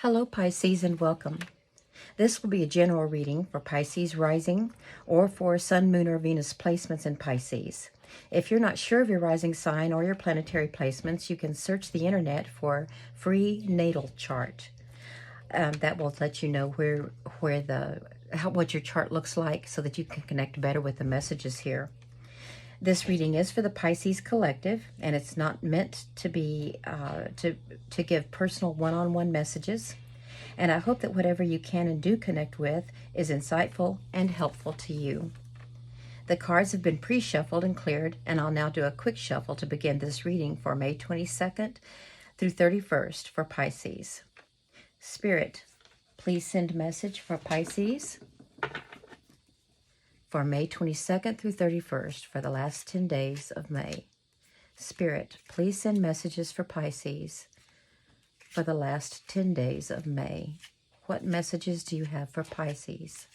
Hello Pisces and welcome. This will be a general reading for Pisces rising or for Sun, Moon, or Venus placements in Pisces. If you're not sure of your rising sign or your planetary placements, you can search the internet for free natal chart. That will let you know what your chart looks like so that you can connect better with the messages here. This reading is for the Pisces collective, and it's not meant to be to give personal one-on-one messages. And I hope that whatever you can and do connect with is insightful and helpful to you. The cards have been pre-shuffled and cleared, and I'll now do a quick shuffle to begin this reading for May 22nd through 31st for Pisces. Spirit, please send message for Pisces for May 22nd through 31st for the last 10 days of May. Spirit, please send messages for Pisces for the last 10 days of May. What messages do you have for Pisces?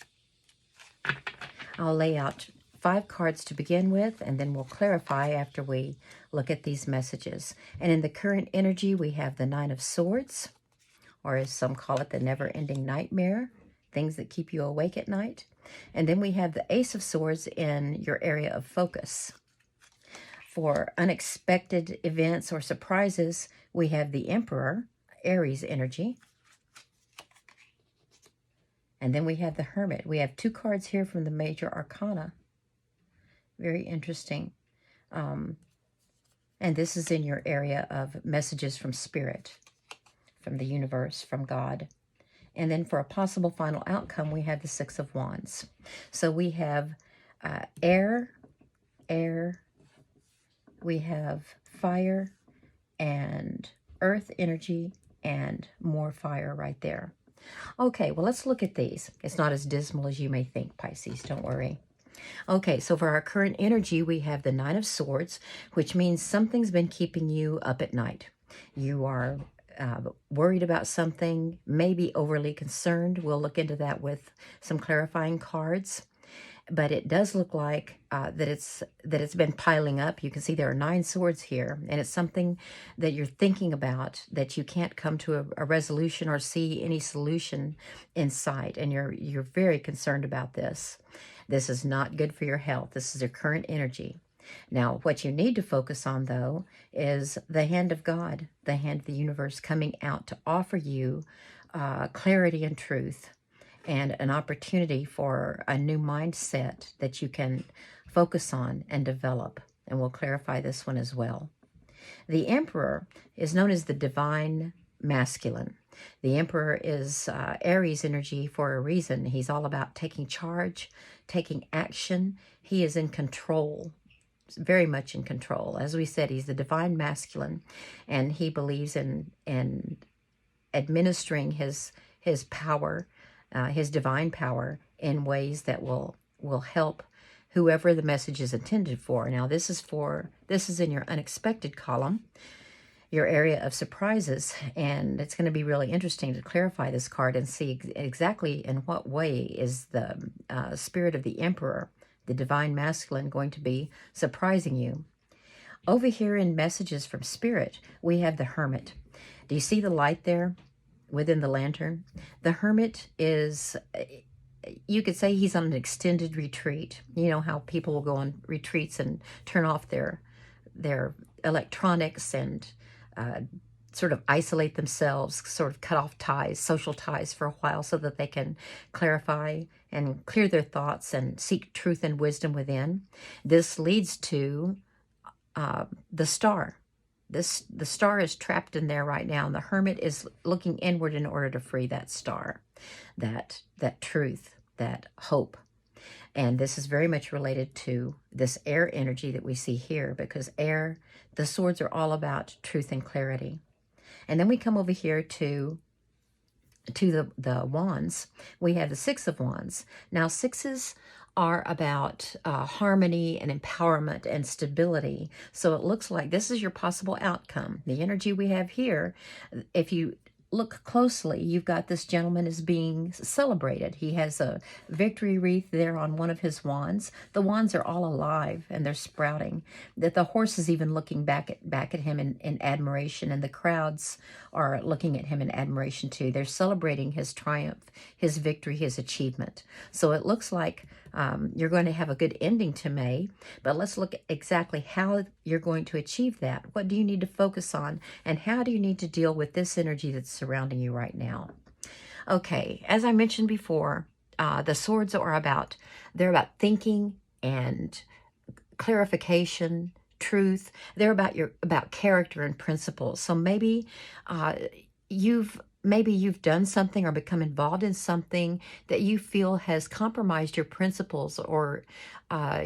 I'll lay out 5 cards to begin with, and then we'll clarify after we look at these messages. And in the current energy, we have the Nine of Swords, or as some call it, the never-ending nightmare, things that keep you awake at night. And then we have the Ace of Swords in your area of focus. For unexpected events or surprises, we have the Emperor, Aries energy. And then we have the Hermit. We have 2 cards here from the major arcana. Very interesting. And this is in your area of messages from Spirit, from the universe, from God. And then for a possible final outcome, we have the Six of Wands. So we have air, we have fire and earth energy, and more fire right there. Okay, well, let's look at these. It's not as dismal as you may think, Pisces. Don't worry. Okay, so for our current energy, we have the Nine of Swords, which means something's been keeping you up at night. You are worried about something, maybe overly concerned. We'll look into that with some clarifying cards. But it does look like that it's been piling up. You can see there are 9 swords here, and it's something that you're thinking about that you can't come to a resolution or see any solution in sight, and you're very concerned about this. This is not good for your health. This is your current energy. Now, what you need to focus on, though, is the hand of God, the hand of the universe coming out to offer you clarity and truth, and an opportunity for a new mindset that you can focus on and develop. And we'll clarify this one as well. The Emperor is known as the divine masculine. The Emperor is Aries energy for a reason. He's all about taking charge, taking action. He is in control, very much in control. As we said, he's the divine masculine, and he believes in administering his power, his divine power, in ways that will help whoever the message is intended for. Now, this is in your unexpected column, your area of surprises, and it's going to be really interesting to clarify this card and see exactly in what way is the spirit of the Emperor, the divine masculine, going to be surprising you. Over here in messages from Spirit, we have the Hermit. Do you see the light there within the lantern? The Hermit is, you could say he's on an extended retreat. You know how people will go on retreats and turn off their electronics and sort of isolate themselves, sort of cut off ties, social ties for a while so that they can clarify and clear their thoughts and seek truth and wisdom within. This leads to the star. The star is trapped in there right now, and the Hermit is looking inward in order to free that star, that truth, that hope. And this is very much related to this air energy that we see here, because air, the swords are all about truth and clarity. And then we come over here to the wands. We have the Six of Wands. Now, sixes are about harmony and empowerment and stability. So it looks like this is your possible outcome. The energy we have here, if you look closely, you've got this gentleman is being celebrated. He has a victory wreath there on one of his wands. The wands are all alive and they're sprouting. That the horse is even looking back at him in admiration, and the crowds are looking at him in admiration too. They're celebrating his triumph, his victory, his achievement. So it looks like you're going to have a good ending to May, but let's look at exactly how you're going to achieve that. What do you need to focus on, and how do you need to deal with this energy that's surrounding you right now? Okay, as I mentioned before, the swords are they're about thinking and clarification, truth. They're about character and principles. So maybe you've done something or become involved in something that you feel has compromised your principles or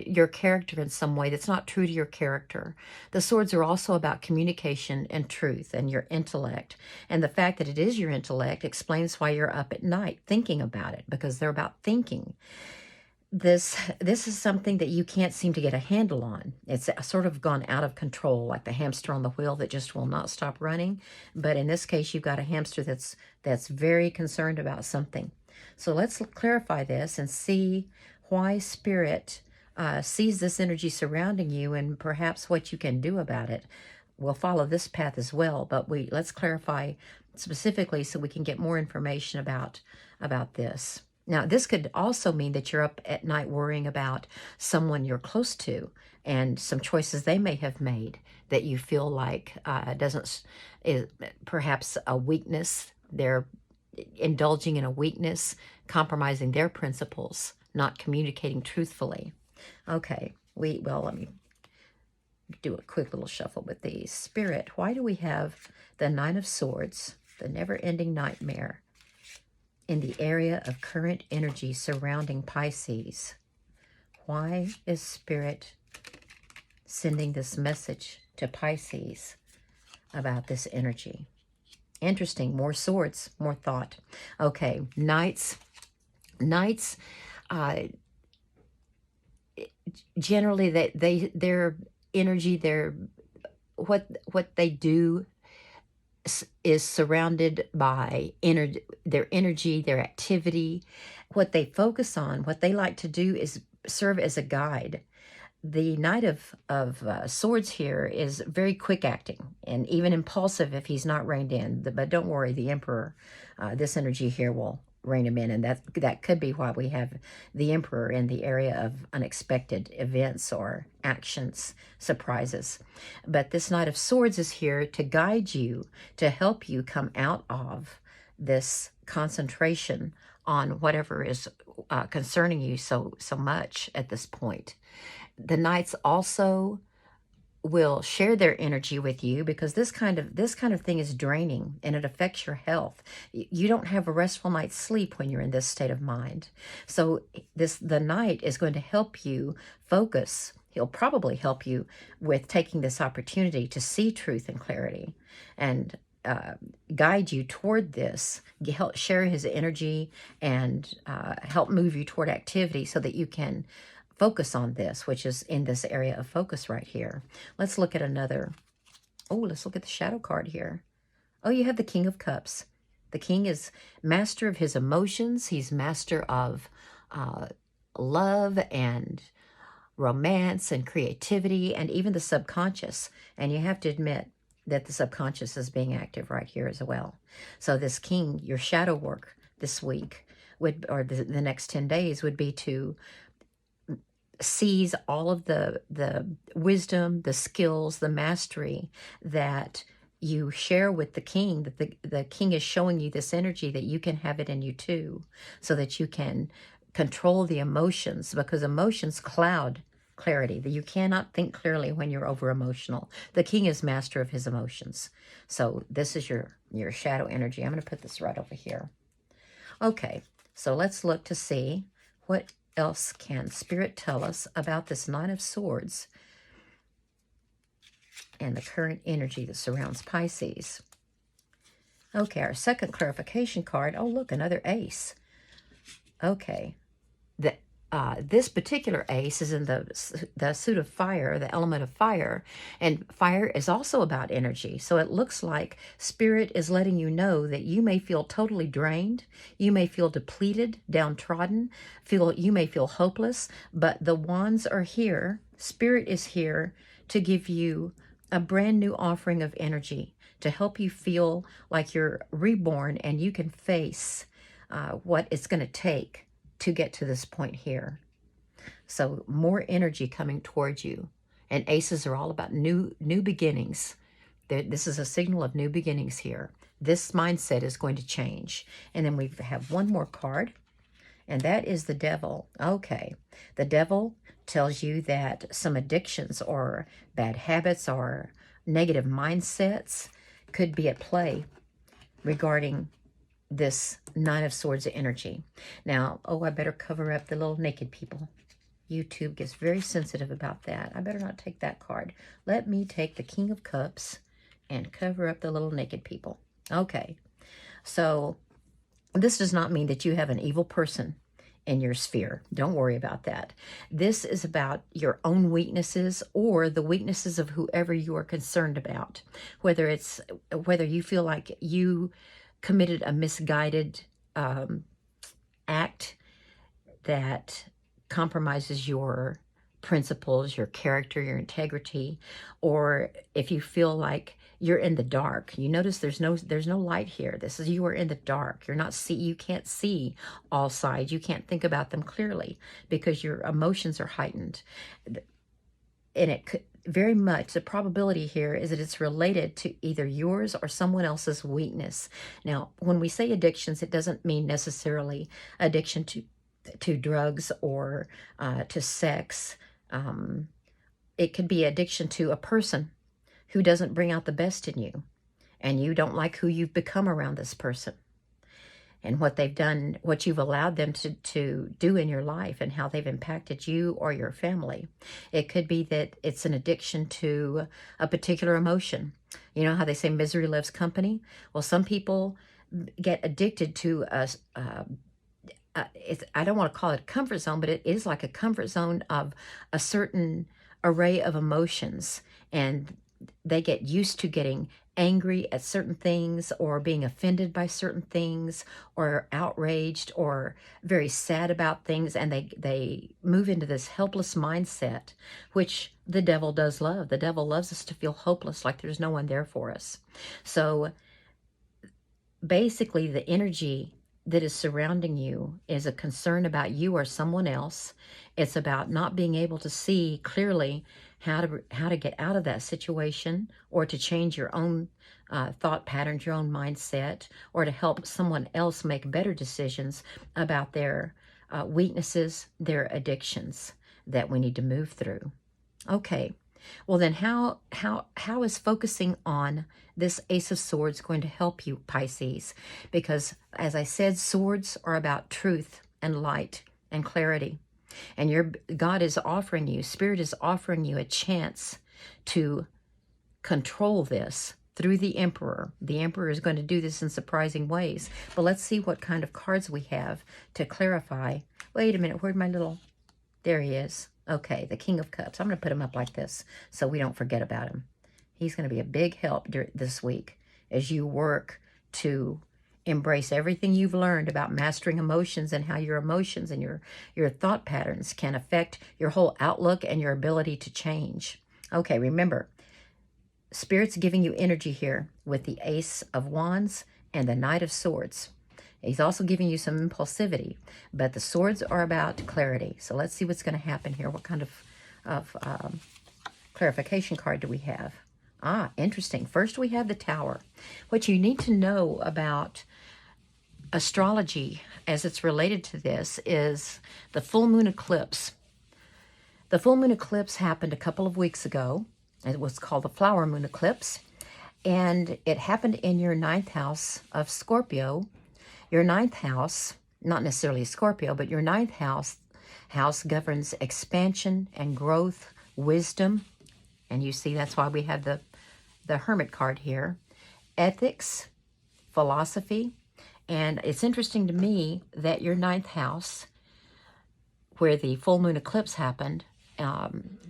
your character in some way that's not true to your character. The swords are also about communication and truth and your intellect. And the fact that it is your intellect explains why you're up at night thinking about it, because they're about thinking. This is something that you can't seem to get a handle on. It's sort of gone out of control, like the hamster on the wheel that just will not stop running. But in this case, you've got a hamster that's very concerned about something. So let's clarify this and see why Spirit sees this energy surrounding you and perhaps what you can do about it. We'll follow this path as well, but let's clarify specifically so we can get more information about this. Now, this could also mean that you're up at night worrying about someone you're close to and some choices they may have made that you feel like is perhaps a weakness. They're indulging in a weakness, compromising their principles, not communicating truthfully. Okay, let me do a quick little shuffle with these. Spirit, why do we have the Nine of Swords, the never-ending nightmare, in the area of current energy surrounding Pisces? Why is Spirit sending this message to Pisces about this energy? Interesting. More swords, more thought. Okay, Knights, generally their energy, what they do is surrounded by their energy, their activity. What they focus on, what they like to do is serve as a guide. The Knight of Swords here is very quick acting and even impulsive if he's not reined in. But don't worry, the Emperor, this energy here will rein him in, and that could be why we have the Emperor in the area of unexpected events or actions, surprises. But this Knight of Swords is here to guide you, to help you come out of this concentration on whatever is concerning you so much at this point. The Knights also will share their energy with you, because this kind of thing is draining and it affects your health. You don't have a restful night's sleep when you're in this state of mind. So the Knight is going to help you focus. He'll probably help you with taking this opportunity to see truth and clarity, and guide you toward this, help share his energy, and help move you toward activity so that you can focus on this, which is in this area of focus right here. Let's look at let's look at the shadow card here. Oh, you have the King of Cups. The King is master of his emotions. He's master of love and romance and creativity and even the subconscious. And you have to admit that the subconscious is being active right here as well. So this King, your shadow work this week or the next 10 days would be to seize all of the wisdom, the skills, the mastery that you share with the King, that the King is showing you this energy that you can have it in you too, so that you can control the emotions, because emotions cloud clarity. That you cannot think clearly when you're over emotional. The King is master of his emotions. So this is your shadow energy. I'm going to put this right over here. Okay, so let's look to see what else can Spirit tell us about this Nine of Swords and the current energy that surrounds Pisces. Okay, our second clarification card. Oh, look, another ace. Okay, this particular ace is in the suit of fire, the element of fire, and fire is also about energy. So it looks like Spirit is letting you know that you may feel totally drained, you may feel depleted, downtrodden, you may feel hopeless, but the wands are here. Spirit is here to give you a brand new offering of energy to help you feel like you're reborn and you can face what it's going to take to get to this point here. So more energy coming towards you. And aces are all about new beginnings. This is a signal of new beginnings here. This mindset is going to change. And then we have one more card, and that is the Devil. Okay, the Devil tells you that some addictions or bad habits or negative mindsets could be at play regarding this Nine of Swords energy. Now, oh, I better cover up the little naked people. YouTube gets very sensitive about that. I better not take that card. Let me take the King of Cups and cover up the little naked people. Okay, so this does not mean that you have an evil person in your sphere. Don't worry about that. This is about your own weaknesses or the weaknesses of whoever you are concerned about. Whether you feel like you committed a misguided act that compromises your principles, your character, your integrity, or if you feel like you're in the dark. You notice there's no light here. This is, you are in the dark. You can't see all sides. You can't think about them clearly because your emotions are heightened. And it could very much, the probability here is that it's related to either yours or someone else's weakness. Now, when we say addictions, it doesn't mean necessarily addiction to drugs or to sex. It could be addiction to a person who doesn't bring out the best in you, and you don't like who you've become around this person and what they've done, what you've allowed them to do in your life and how they've impacted you or your family. It could be that it's an addiction to a particular emotion. You know how they say misery loves company? Well, some people get addicted to I don't want to call it a comfort zone, but it is like a comfort zone of a certain array of emotions, and they get used to getting angry at certain things or being offended by certain things or outraged or very sad about things, and they move into this helpless mindset, which the devil does love. The devil loves us to feel hopeless, like there's no one there for us. So basically the energy that is surrounding you is a concern about you or someone else. It's about not being able to see clearly how to get out of that situation, or to change your own thought patterns, your own mindset, or to help someone else make better decisions about their weaknesses, their addictions that we need to move through. Okay, well then how is focusing on this Ace of Swords going to help you, Pisces? Because as I said, swords are about truth and light and clarity. And God is offering you, Spirit is offering you a chance to control this through the Emperor. The Emperor is going to do this in surprising ways. But let's see what kind of cards we have to clarify. Wait a minute, where'd my little... There he is. Okay, the King of Cups. I'm going to put him up like this so we don't forget about him. He's going to be a big help this week as you work to embrace everything you've learned about mastering emotions and how your emotions and your thought patterns can affect your whole outlook and your ability to change. Okay, remember, Spirit's giving you energy here with the Ace of Wands and the Knight of Swords. He's also giving you some impulsivity, but the swords are about clarity. So let's see what's going to happen here. What kind of clarification card do we have? Ah, interesting. First, we have the Tower. What you need to know about astrology as it's related to this is the full moon eclipse. The full moon eclipse happened a couple of weeks ago. It was called the flower moon eclipse, and it happened in your 9th house of Scorpio. Your 9th house, not necessarily Scorpio, but your 9th house governs expansion and growth, wisdom, and you see that's why we have the Hermit card here, ethics, philosophy. And it's interesting to me that your 9th house, where the full moon eclipse happened,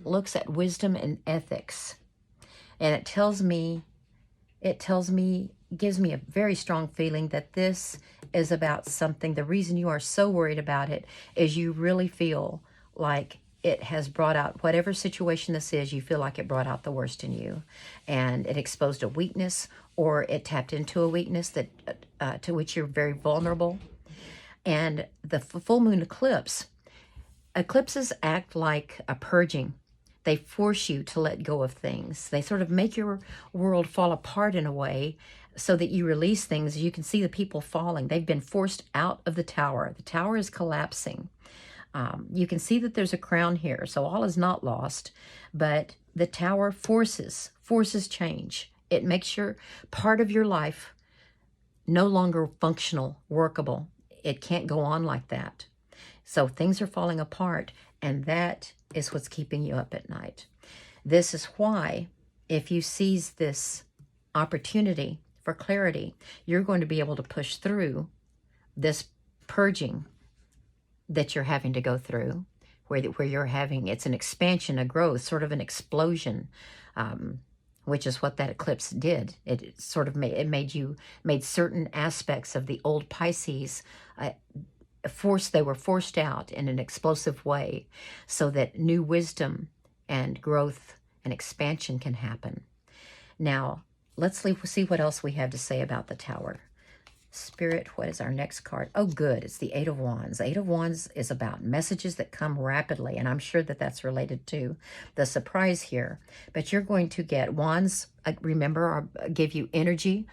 looks at wisdom and ethics. And it tells me, gives me a very strong feeling that this is about something. The reason you are so worried about it is you really feel like it has brought out, whatever situation this is, you feel like it brought out the worst in you. And it exposed a weakness, or it tapped into a weakness that to which you're very vulnerable. And the full moon eclipses act like a purging. They force you to let go of things. They sort of make your world fall apart in a way so that you release things. You can see the people falling. They've been forced out of the tower. The tower is collapsing. You can see that there's a crown here, so all is not lost, but the tower forces change. It makes your part of your life no longer functional, workable. It can't go on like that. So things are falling apart, and that is what's keeping you up at night. This is why, if you seize this opportunity for clarity, you're going to be able to push through this purging that you're having to go through, where you're having, it's an expansion, a growth, sort of an explosion, which is what that eclipse did. It sort of made certain aspects of the old Pisces they were forced out in an explosive way, so that new wisdom and growth and expansion can happen. Now, let's see what else we have to say about the tower. Spirit, what is our next card? Oh, good. It's the Eight of Wands. Eight of Wands is about messages that come rapidly, and I'm sure that that's related to the surprise here. But you're going to get wands, remember, give you energy,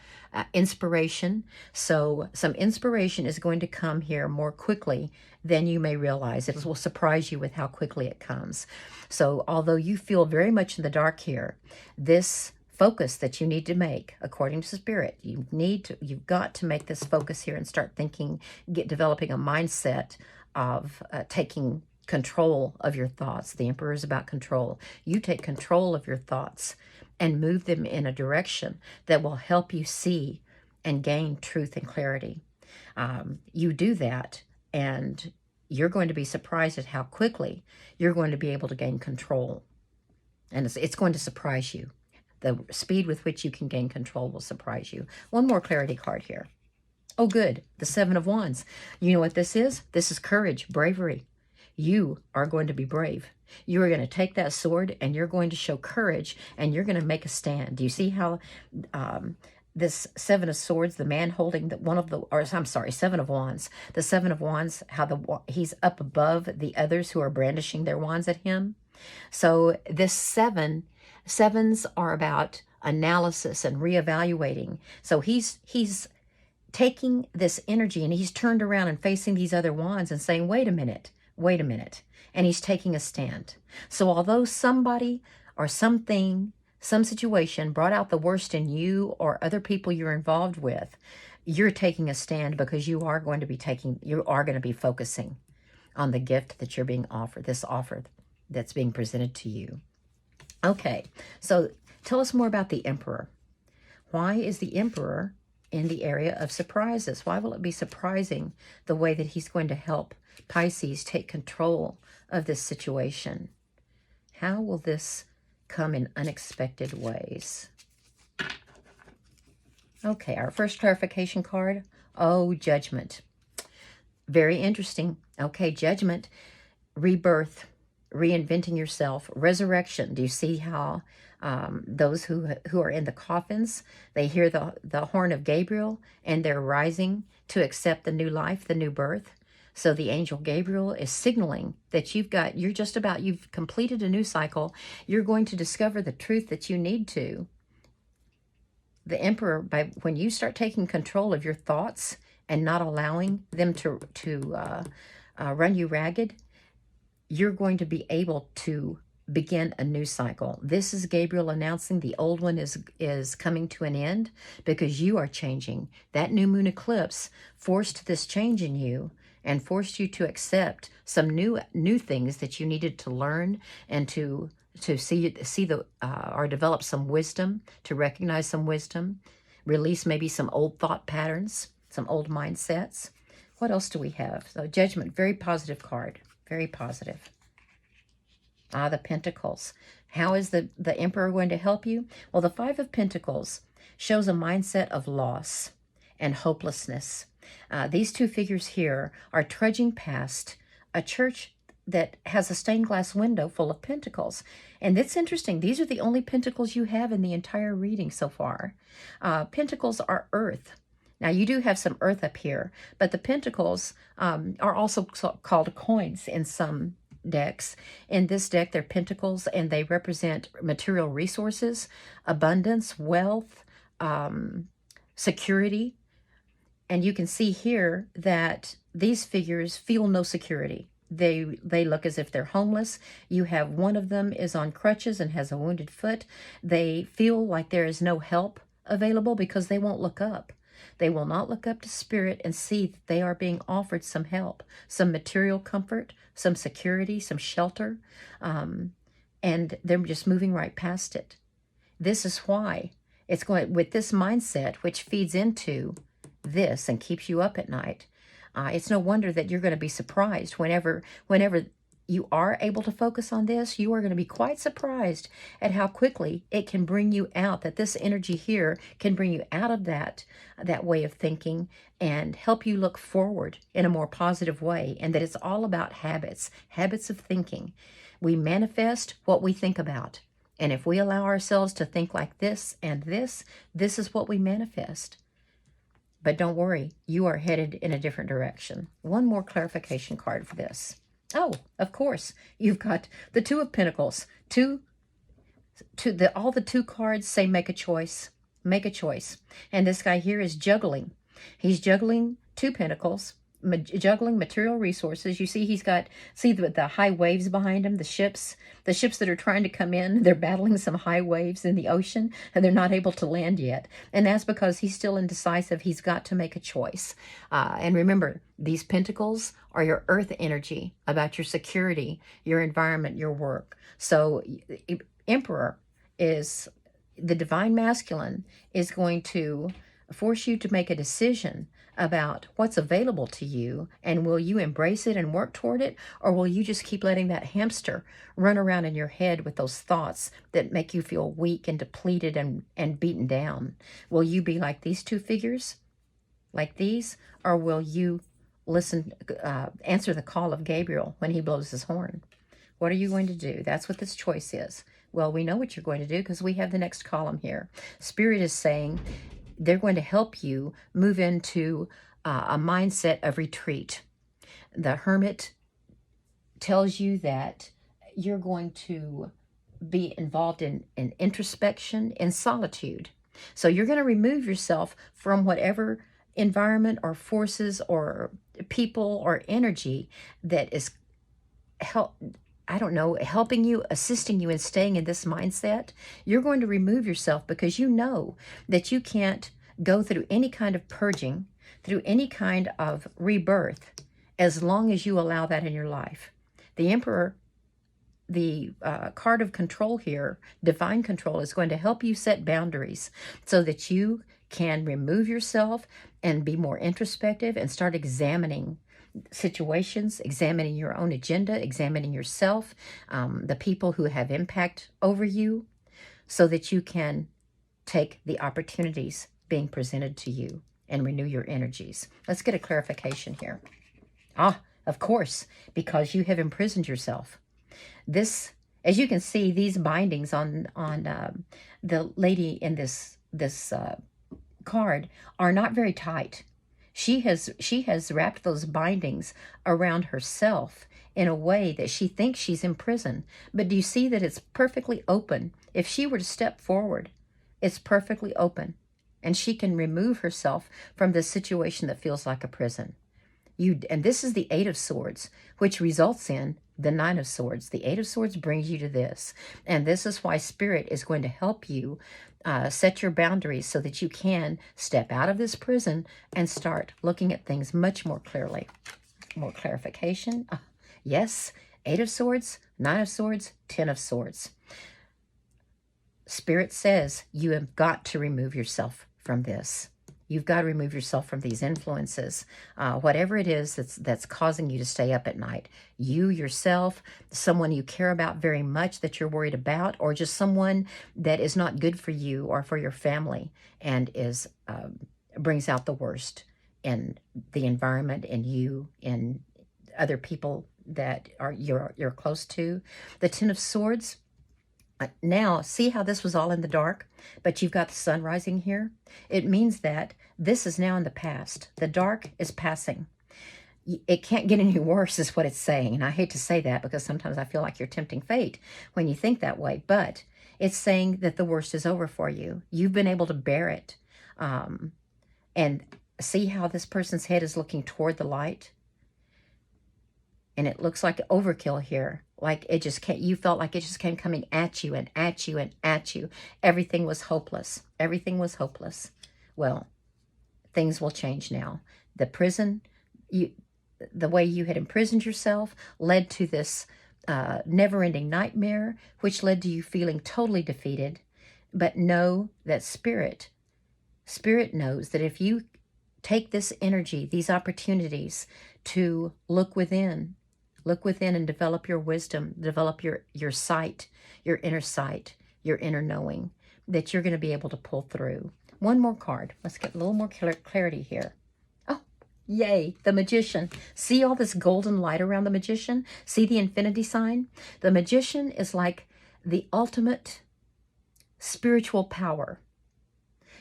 inspiration. So some inspiration is going to come here more quickly than you may realize. It will surprise you with how quickly it comes. So although you feel very much in the dark here, this focus that you need to make, according to Spirit, you've got to make this focus here and start thinking, developing a mindset of taking control of your thoughts. The Emperor is about control. You take control of your thoughts and move them in a direction that will help you see and gain truth and clarity. You do that, and you're going to be surprised at how quickly you're going to be able to gain control. And it's going to surprise you. The speed with which you can gain control will surprise you. One more clarity card here. Oh, good. The Seven of Wands. You know what this is? This is courage, bravery. You are going to be brave. You are going to take that sword, and you're going to show courage, and you're going to make a stand. Do you see how this Seven of Swords, the man holding Seven of Wands. The Seven of Wands, how he's up above the others who are brandishing their wands at him. So this sevens are about analysis and reevaluating. So he's taking this energy, and he's turned around and facing these other wands and saying, wait a minute. And he's taking a stand. So although somebody or something, some situation brought out the worst in you or other people you're involved with, you're taking a stand, because you are going to be focusing on the gift that you're being offered, this offer that's being presented to you. Okay, so tell us more about the Emperor. Why is the Emperor in the area of surprises? Why will it be surprising the way that he's going to help Pisces take control of this situation? How will this come in unexpected ways? Okay, our first clarification card. Oh, Judgment. Very interesting. Okay, Judgment, rebirth, reinventing yourself, resurrection. Do you see how those who are in the coffins, they hear the horn of Gabriel, and they're rising to accept the new life, the new birth? So the angel Gabriel is signaling that you've completed a new cycle. You're going to discover the truth that you need to. The Emperor, when you start taking control of your thoughts and not allowing them to run you ragged, you're going to be able to begin a new cycle. This is Gabriel announcing the old one is coming to an end, because you are changing. That new moon eclipse forced this change in you and forced you to accept some new things that you needed to learn, and to see or develop some wisdom, to recognize some wisdom, release maybe some old thought patterns, some old mindsets. What else do we have? So Judgment, very positive card. Very positive. The Pentacles. How is the Emperor going to help you? Well, the Five of Pentacles shows a mindset of loss and hopelessness. These two figures here are trudging past a church that has a stained glass window full of pentacles. And it's interesting. These are the only pentacles you have in the entire reading so far. Pentacles are earth. Now, you do have some earth up here, but the pentacles are also called coins in some decks. In this deck, they're pentacles, and they represent material resources, abundance, wealth, security. And you can see here that these figures feel no security. They look as if they're homeless. You have one of them is on crutches and has a wounded foot. They feel like there is no help available because they won't look up. They will not look up to spirit and see that they are being offered some help, some material comfort, some security, some shelter, and they're just moving right past it. This is why it's going with this mindset, which feeds into this and keeps you up at night. It's no wonder that you're going to be surprised whenever you are able to focus on this. You are going to be quite surprised at how quickly it can bring you out, that this energy here can bring you out of that way of thinking and help you look forward in a more positive way, and that it's all about habits of thinking. We manifest what we think about. And if we allow ourselves to think like this and this is what we manifest. But don't worry, you are headed in a different direction. One more clarification card for this. Oh, of course, you've got the Two of Pentacles. All the two cards say make a choice. Make a choice. And this guy here is juggling. He's juggling two pentacles, juggling material resources. You see see the high waves behind him, the ships that are trying to come in. They're battling some high waves in the ocean, and they're not able to land yet. And that's because he's still indecisive. He's got to make a choice. And remember, these pentacles are your earth energy, about your security, your environment, your work. So Emperor is the divine masculine, is going to force you to make a decision about what's available to you, and will you embrace it and work toward it, or will you just keep letting that hamster run around in your head with those thoughts that make you feel weak and depleted and beaten down? Will you be like these two figures, like these, or will you answer the call of Gabriel when he blows his horn? What are you going to do? That's what this choice is. Well, we know what you're going to do because we have the next column here. Spirit is saying they're going to help you move into a mindset of retreat. The Hermit tells you that you're going to be involved in introspection, in solitude. So you're going to remove yourself from whatever environment or forces or people or energy that is helping you, assisting you in staying in this mindset. You're going to remove yourself because you know that you can't go through any kind of purging, through any kind of rebirth, as long as you allow that in your life. The Emperor, the card of control here, divine control, is going to help you set boundaries so that you can remove yourself and be more introspective and start examining situations, examining your own agenda, examining yourself, the people who have impact over you, so that you can take the opportunities being presented to you and renew your energies. Let's get a clarification here. Of course, because you have imprisoned yourself. This, as you can see, these bindings on the lady in this card are not very tight. She has wrapped those bindings around herself in a way that she thinks she's in prison. But do you see that it's perfectly open? If she were to step forward, it's perfectly open. And she can remove herself from this situation that feels like a prison. And this is the Eight of Swords, which results in the Nine of Swords. The Eight of Swords brings you to this. And this is why Spirit is going to help you set your boundaries so that you can step out of this prison and start looking at things much more clearly. More clarification. Yes, Eight of Swords, Nine of Swords, Ten of Swords. Spirit says you have got to remove yourself from this. You've got to remove yourself from these influences. Whatever it is that's causing you to stay up at night. You yourself, someone you care about very much that you're worried about, or just someone that is not good for you or for your family and is brings out the worst in the environment, in you, in other people that are you're close to. The Ten of Swords. Now, see how this was all in the dark, but you've got the sun rising here? It means that this is now in the past. The dark is passing. It can't get any worse is what it's saying. And I hate to say that because sometimes I feel like you're tempting fate when you think that way. But it's saying that the worst is over for you. You've been able to bear it. And see how this person's head is looking toward the light? And it looks like overkill here. Like it just can't, you felt like it just came coming at you and at you and at you. Everything was hopeless. Everything was hopeless. Well, things will change now. The prison, the way you had imprisoned yourself led to this never-ending nightmare, which led to you feeling totally defeated. But know that Spirit knows that if you take this energy, these opportunities to look within and develop your wisdom, develop your sight, your inner knowing, that you're going to be able to pull through. One more card. Let's get a little more clarity here. Oh, yay, the Magician. See all this golden light around the Magician? See the infinity sign? The Magician is like the ultimate spiritual power.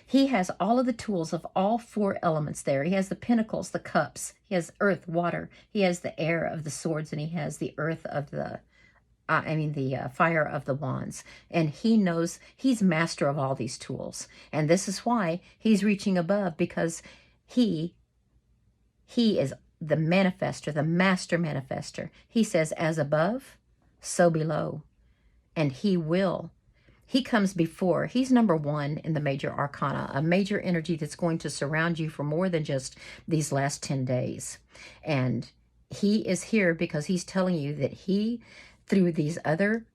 He has all of the tools of all four elements there. He has the pentacles, the cups. He has earth, water. He has the air of the swords, and he has the earth of the, fire of the wands. And he knows he's master of all these tools. And this is why he's reaching above, because he is the manifester, the master manifester. He says, as above, so below. And he comes before. He's number one in the major arcana, a major energy that's going to surround you for more than just these last 10 days. And he is here because he's telling you that he, through these other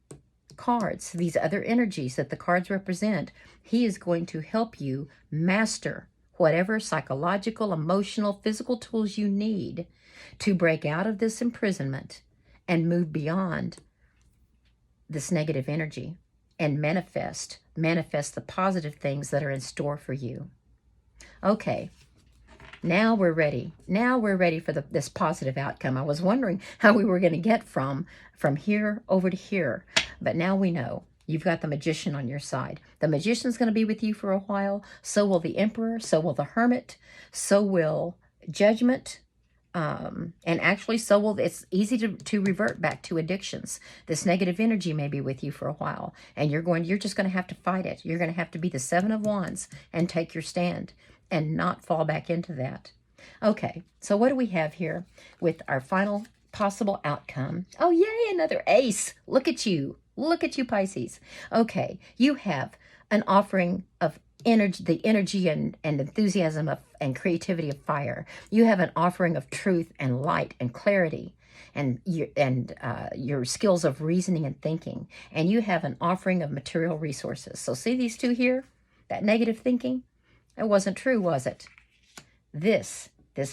cards, these other energies that the cards represent, he is going to help you master whatever psychological, emotional, physical tools you need to break out of this imprisonment and move beyond this negative energy. And manifest the positive things that are in store for you. Okay, now we're ready. Now we're ready for this positive outcome. I was wondering how we were going to get from here over to here, but now we know. You've got the Magician on your side. The Magician's going to be with you for a while. So will the Emperor. So will the Hermit. So will Judgment. And actually, it's easy to revert back to addictions. This negative energy may be with you for a while, and you're just going to have to fight it. You're going to have to be the Seven of Wands and take your stand and not fall back into that. Okay, so what do we have here with our final possible outcome? Oh, yay, another ace. Look at you. Look at you, Pisces. Okay, you have an offering of energy, the energy and enthusiasm and creativity of fire. You have an offering of truth and light and clarity and your skills of reasoning and thinking. And you have an offering of material resources. So see these two here? That negative thinking? It wasn't true, was it? This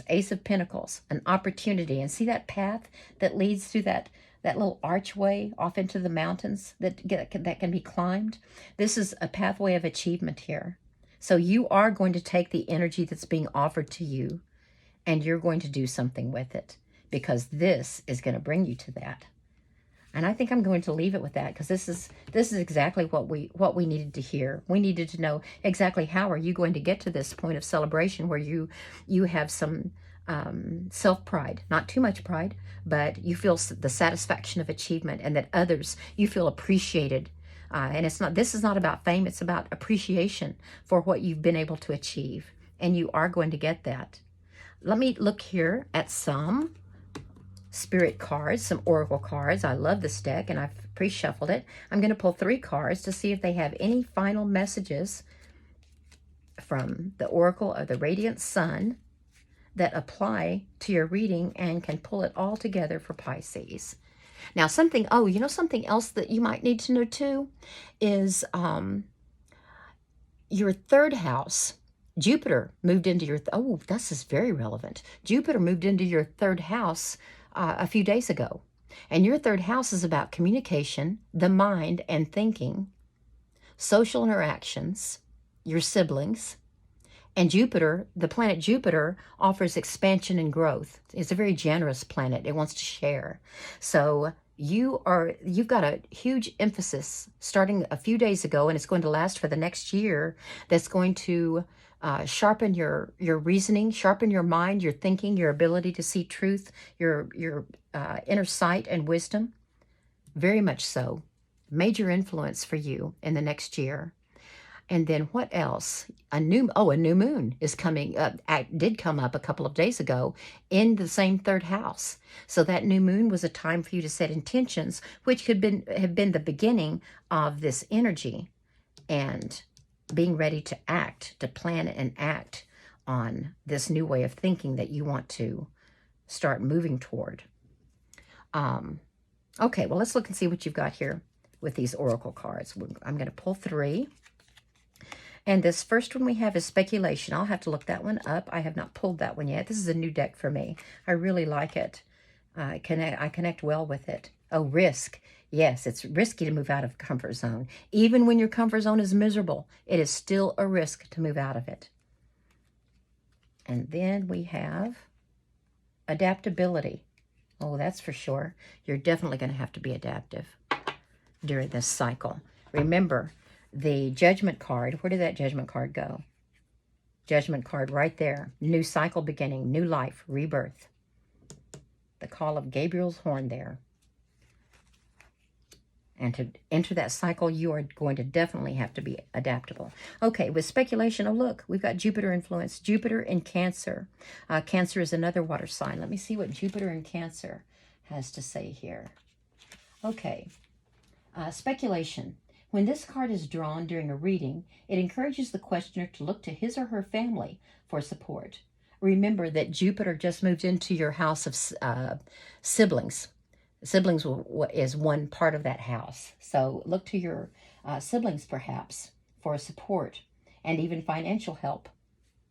Ace of Pentacles, an opportunity. And see that path that leads through that little archway off into the mountains that can be climbed? This is a pathway of achievement here. So you are going to take the energy that's being offered to you and you're going to do something with it, because this is going to bring you to that. And I think I'm going to leave it with that, because this is exactly what we needed to hear. We needed to know exactly how are you going to get to this point of celebration where you have some self-pride, not too much pride, but you feel the satisfaction of achievement, and that others, you feel appreciated. And this is not about fame, it's about appreciation for what you've been able to achieve. And you are going to get that. Let me look here at some spirit cards, some oracle cards. I love this deck, and I've pre-shuffled it. I'm going to pull 3 cards to see if they have any final messages from the oracle of the radiant sun that apply to your reading and can pull it all together for Pisces. Now, something else that you might need to know too is your 3rd house Jupiter moved into your, oh, this is very relevant. Jupiter moved into your third house a few days ago. And your third house is about communication, the mind and thinking, social interactions, your siblings. And Jupiter, the planet Jupiter, offers expansion and growth. It's a very generous planet. It wants to share. So you've got a huge emphasis starting a few days ago, and it's going to last for the next year, that's going to sharpen your reasoning, sharpen your mind, your thinking, your ability to see truth, your inner sight and wisdom. Very much so. Major influence for you in the next year. And then what else? A new moon is coming up. Did come up a couple of days ago in the same third house. So that new moon was a time for you to set intentions, which could have been the beginning of this energy and being ready to act, to plan and act on this new way of thinking that you want to start moving toward. Okay, well, let's look and see what you've got here with these oracle cards. I'm going to pull 3. And this first one we have is speculation. I'll have to look that one up. I have not pulled that one yet. This is a new deck for me. I really like it. I connect well with it. Oh, risk. Yes, it's risky to move out of comfort zone. Even when your comfort zone is miserable, it is still a risk to move out of it. And then we have adaptability. Oh, that's for sure. You're definitely going to have to be adaptive during this cycle. Remember, the Judgment card, where did that Judgment card go? Judgment card right there. New cycle beginning, new life, rebirth. The call of Gabriel's horn there. And to enter that cycle, you are going to definitely have to be adaptable. Okay, with speculation, oh look, we've got Jupiter influence. Jupiter in Cancer. Cancer is another water sign. Let me see what Jupiter in Cancer has to say here. Okay, speculation. When this card is drawn during a reading, it encourages the questioner to look to his or her family for support. Remember that Jupiter just moved into your house of siblings. Siblings is one part of that house. So look to your siblings perhaps for support and even financial help.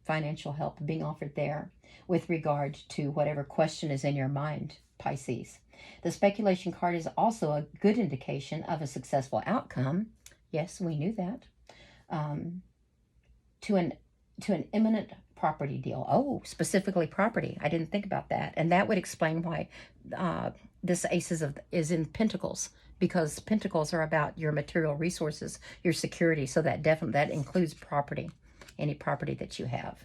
Financial help being offered there with regard to whatever question is in your mind, Pisces. The speculation card is also a good indication of a successful outcome. Yes, we knew that. To an imminent property deal. Oh, specifically property. I didn't think about that. And that would explain why this Ace is in Pentacles, because Pentacles are about your material resources, your security. So that includes property, any property that you have.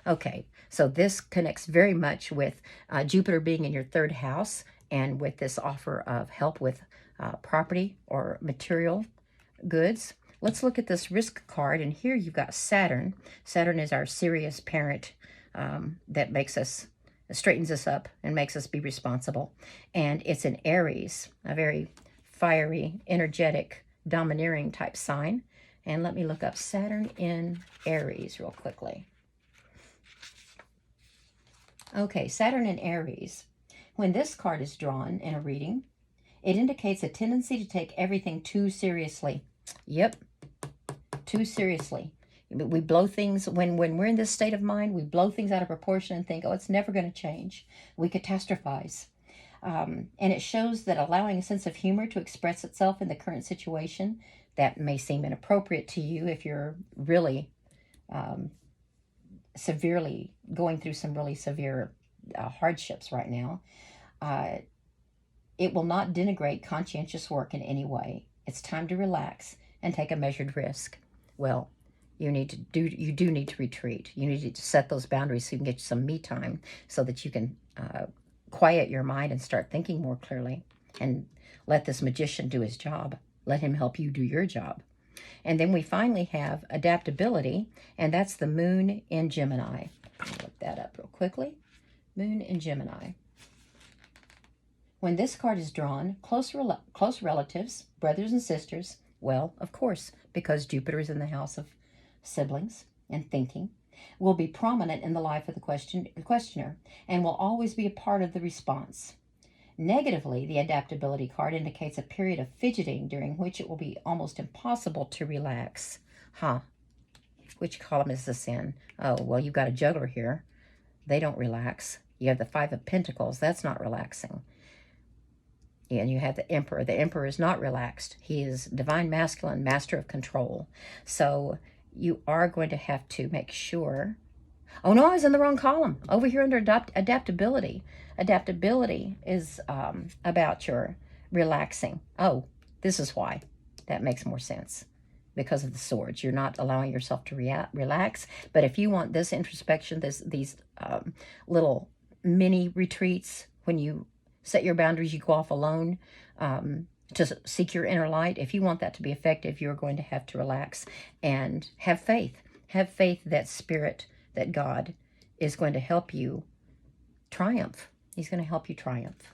Okay, so this connects very much with Jupiter being in your third house and with this offer of help with property or material goods. Let's look at this risk card, and here you've got Saturn. Saturn is our serious parent that straightens us up and makes us be responsible. And it's in Aries, a very fiery, energetic, domineering type sign. And let me look up Saturn in Aries real quickly. Okay, Saturn in Aries. When this card is drawn in a reading, it indicates a tendency to take everything too seriously. Yep, too seriously. We blow things, when we're in this state of mind, we blow things out of proportion and think, oh, it's never going to change. We catastrophize. And it shows that allowing a sense of humor to express itself in the current situation, that may seem inappropriate to you if you're really severely going through some really severe hardships right now. It will not denigrate conscientious work in any way. It's time to relax and take a measured risk. Well, you do need to retreat. You need to set those boundaries so you can get some me time so that you can quiet your mind and start thinking more clearly, and let this magician do his job. Let him help you do your job. And then we finally have adaptability, and that's the moon in Gemini. Let me look that up real quickly. Moon in Gemini. When this card is drawn, close relatives, brothers and sisters, well, of course, because Jupiter is in the house of siblings and thinking, will be prominent in the life of the questioner and will always be a part of the response. Negatively, the adaptability card indicates a period of fidgeting during which it will be almost impossible to relax. Which column is this in? Oh, well, you've got a juggler here. They don't relax. You have the Five of Pentacles. That's not relaxing. And you have the Emperor. The Emperor is not relaxed. He is divine masculine, master of control. So you are going to have to make sure. Oh, no, I was in the wrong column. Over here under adaptability. Adaptability is about your relaxing. Oh, this is why. That makes more sense. Because of the swords. You're not allowing yourself to relax. But if you want this introspection, these little mini retreats, when you set your boundaries, you go off alone to seek your inner light. If you want that to be effective, you're going to have to relax and have faith. Have faith that Spirit, that God is going to help you triumph. He's going to help you triumph.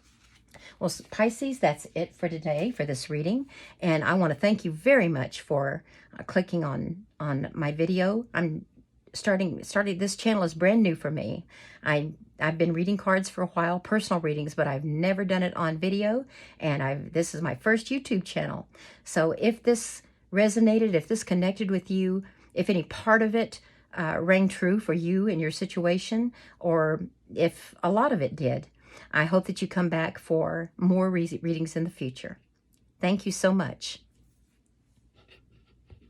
Well, Pisces, that's it for today, for this reading. And I want to thank you very much for clicking on my video. I'm starting, this channel is brand new for me. I've been reading cards for a while, personal readings, but I've never done it on video. And this is my first YouTube channel. So if this resonated, if this connected with you, if any part of it rang true for you in your situation, or if a lot of it did, I hope that you come back for more readings in the future. Thank you so much.